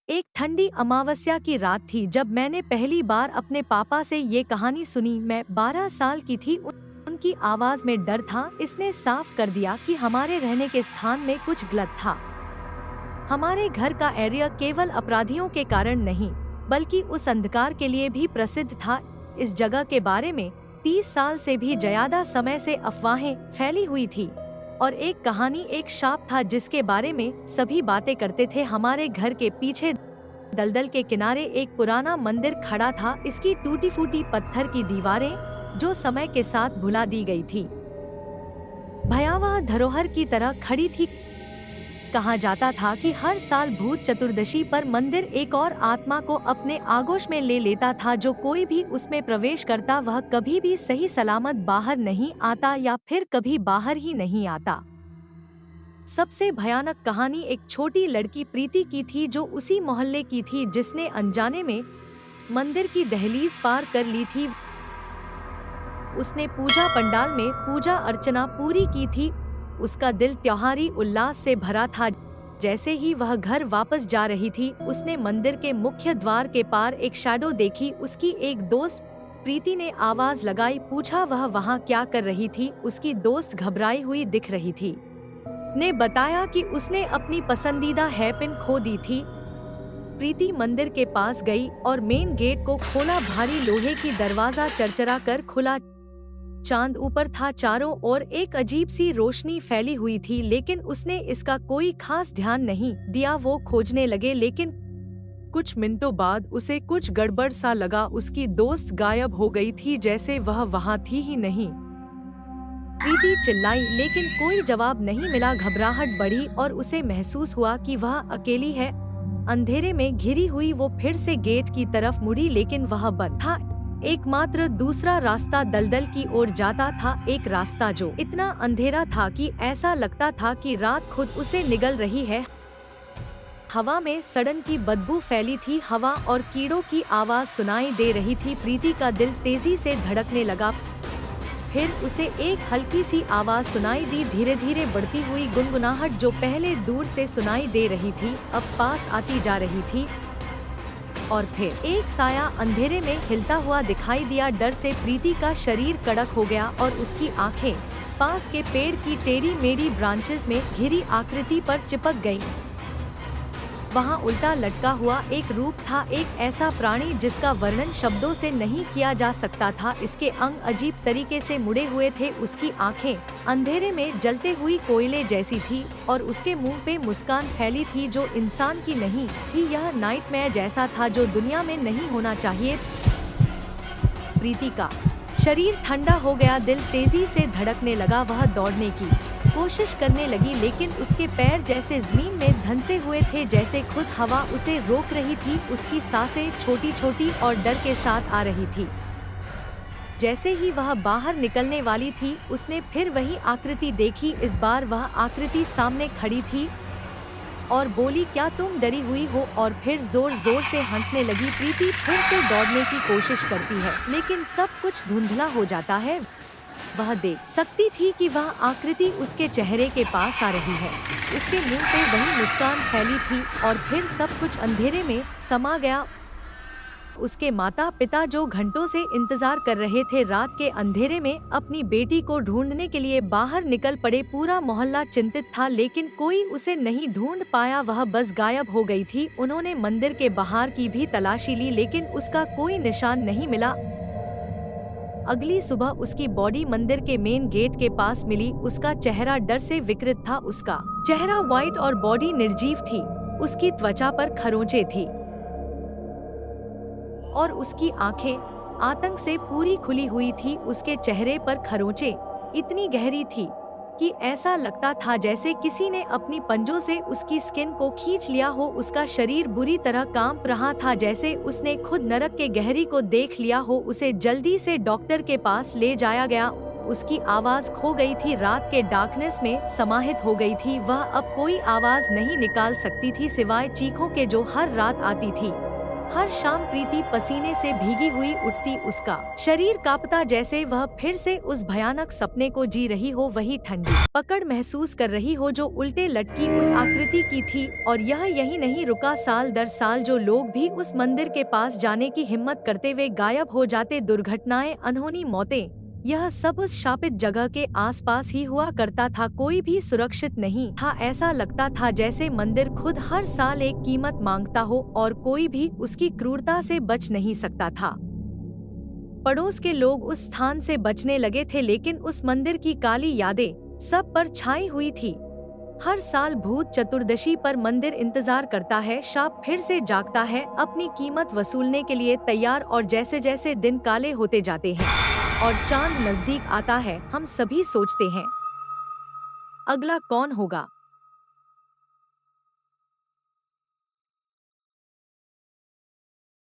एक ठंडी अमावस्या की रात थी जब मैंने पहली बार अपने पापा से ये कहानी सुनी। मैं 12 साल की थी। उनकी आवाज में डर था। इसने साफ कर दिया कि हमारे रहने के स्थान में कुछ गलत था। हमारे घर का एरिया केवल अपराधियों के कारण नहीं, बल्कि उस अंधकार के लिए भी प्रसिद्ध था। इस जगह के बारे में 30 साल से भी ज्यादा समय से अफवाहें फैली हुई थी और एक कहानी, एक शाप था जिसके बारे में सभी बातें करते थे। हमारे घर के पीछे दलदल के किनारे एक पुराना मंदिर खड़ा था। इसकी टूटी फूटी पत्थर की दीवारें जो समय के साथ भुला दी गई थी, भयावह धरोहर की तरह खड़ी थी। कहा जाता था कि हर साल भूत चतुर्दशी पर मंदिर एक और आत्मा को अपने आगोश में ले लेता था। जो कोई भी उसमें प्रवेश करता वह कभी भी सही सलामत बाहर नहीं आता या फिर कभी बाहर ही नहीं आता। सबसे भयानक कहानी एक छोटी लड़की प्रीति की थी, जो उसी मोहल्ले की थी जिसने अनजाने में मंदिर की दहलीज पार कर ली थी। उसने पूजा पंडाल में पूजा अर्चना पूरी की थी। उसका दिल त्योहारी उल्लास से भरा था। जैसे ही वह घर वापस जा रही थी, उसने मंदिर के मुख्य द्वार के पार एक शैडो देखी। उसकी एक दोस्त प्रीति ने आवाज लगाई, पूछा वह वहाँ क्या कर रही थी। उसकी दोस्त घबराई हुई दिख रही थी, ने बताया कि उसने अपनी पसंदीदा हेयरपिन खो दी थी। प्रीति मंदिर के पास गई और मेन गेट को खोला। भारी लोहे की दरवाजा चरचरा कर खुला। चांद ऊपर था। चारों ओर एक अजीब सी रोशनी फैली हुई थी, लेकिन उसने इसका कोई खास ध्यान नहीं दिया। वो खोजने लगे, लेकिन कुछ मिनटों बाद उसे कुछ गड़बड़ सा लगा। उसकी दोस्त गायब हो गई थी, जैसे वह वहाँ थी ही नहीं। प्रीति चिल्लाई, लेकिन कोई जवाब नहीं मिला। घबराहट बढ़ी और उसे महसूस हुआ कि वह अकेली है। अंधेरे में घिरी हुई वो फिर से गेट की तरफ मुड़ी, लेकिन वह बंद था। एकमात्र दूसरा रास्ता दलदल की ओर जाता था, एक रास्ता जो इतना अंधेरा था कि ऐसा लगता था कि रात खुद उसे निगल रही है। हवा में सड़न की बदबू फैली थी। हवा और कीड़ों की आवाज सुनाई दे रही थी। प्रीति का दिल तेजी से धड़कने लगा। फिर उसे एक हल्की सी आवाज सुनाई दी, धीरे धीरे बढ़ती हुई गुनगुनाहट जो पहले दूर से सुनाई दे रही थी, अब पास आती जा रही थी। और फिर एक साया अंधेरे में हिलता हुआ दिखाई दिया। डर से प्रीति का शरीर कड़क हो गया और उसकी आंखें पास के पेड़ की टेढ़ी मेढ़ी ब्रांचेस में घिरी आकृति पर चिपक गईं। वहाँ उल्टा लटका हुआ एक रूप था, एक ऐसा प्राणी जिसका वर्णन शब्दों से नहीं किया जा सकता था। इसके अंग अजीब तरीके से मुड़े हुए थे। उसकी आंखें अंधेरे में जलते हुई कोयले जैसी थी और उसके मुंह पे मुस्कान फैली थी जो इंसान की नहीं थी। यह नाइटमेयर जैसा था जो दुनिया में नहीं होना चाहिए। प्रीति का शरीर ठंडा हो गया, दिल तेजी से धड़कने लगा। वह दौड़ने की कोशिश करने लगी, लेकिन उसके पैर जैसे जमीन में धंसे हुए थे, जैसे खुद हवा उसे रोक रही थी। उसकी सांसें छोटी छोटी और डर के साथ आ रही थी। जैसे ही वह बाहर निकलने वाली थी, उसने फिर वही आकृति देखी। इस बार वह आकृति सामने खड़ी थी और बोली, क्या तुम डरी हुई हो? और फिर जोर जोर से हंसने लगी। प्रीति फिर से दौड़ने की कोशिश करती है, लेकिन सब कुछ धुंधला हो जाता है। वह देख सकती थी कि वह आकृति उसके चेहरे के पास आ रही है। उसके मुंह पे वही मुस्कान फैली थी और फिर सब कुछ अंधेरे में समा गया। उसके माता पिता जो घंटों से इंतजार कर रहे थे, रात के अंधेरे में अपनी बेटी को ढूंढने के लिए बाहर निकल पड़े। पूरा मोहल्ला चिंतित था, लेकिन कोई उसे नहीं ढूंढ पाया। वह बस गायब हो गई थी। उन्होंने मंदिर के बाहर की भी तलाशी ली, लेकिन उसका कोई निशान नहीं मिला। अगली सुबह उसकी बॉडी मंदिर के मेन गेट के पास मिली। उसका चेहरा डर से विकृत था। उसका चेहरा व्हाइट और बॉडी निर्जीव थी। उसकी त्वचा पर खरोंचे थी और उसकी आंखें आतंक से पूरी खुली हुई थी। उसके चेहरे पर खरोंचे इतनी गहरी थी कि ऐसा लगता था जैसे किसी ने अपनी पंजों से उसकी स्किन को खींच लिया हो। उसका शरीर बुरी तरह कांप रहा था, जैसे उसने खुद नरक के गहरी को देख लिया हो। उसे जल्दी से डॉक्टर के पास ले जाया गया। उसकी आवाज खो गई थी, रात के डार्कनेस में समाहित हो गई थी। वह अब कोई आवाज नहीं निकाल सकती थी सिवाय चीखों के जो हर रात आती थी। हर शाम प्रीति पसीने से भीगी हुई उठती, उसका शरीर कांपता जैसे वह फिर से उस भयानक सपने को जी रही हो। वही ठंडी पकड़ महसूस कर रही हो जो उल्टे लटकी उस आकृति की थी। और यह यही नहीं रुका, साल दर साल जो लोग भी उस मंदिर के पास जाने की हिम्मत करते वे गायब हो जाते। दुर्घटनाएं, अनहोनी मौतें, यह सब उस शापित जगह के आसपास ही हुआ करता था। कोई भी सुरक्षित नहीं था। ऐसा लगता था जैसे मंदिर खुद हर साल एक कीमत मांगता हो और कोई भी उसकी क्रूरता से बच नहीं सकता था। पड़ोस के लोग उस स्थान से बचने लगे थे, लेकिन उस मंदिर की काली यादें सब पर छाई हुई थी। हर साल भूत चतुर्दशी पर मंदिर इंतजार करता है, शाप फिर से जागता है, अपनी कीमत वसूलने के लिए तैयार। और जैसे जैसे दिन काले होते जाते हैं और चांद नजदीक आता है, हम सभी सोचते हैं अगला कौन होगा।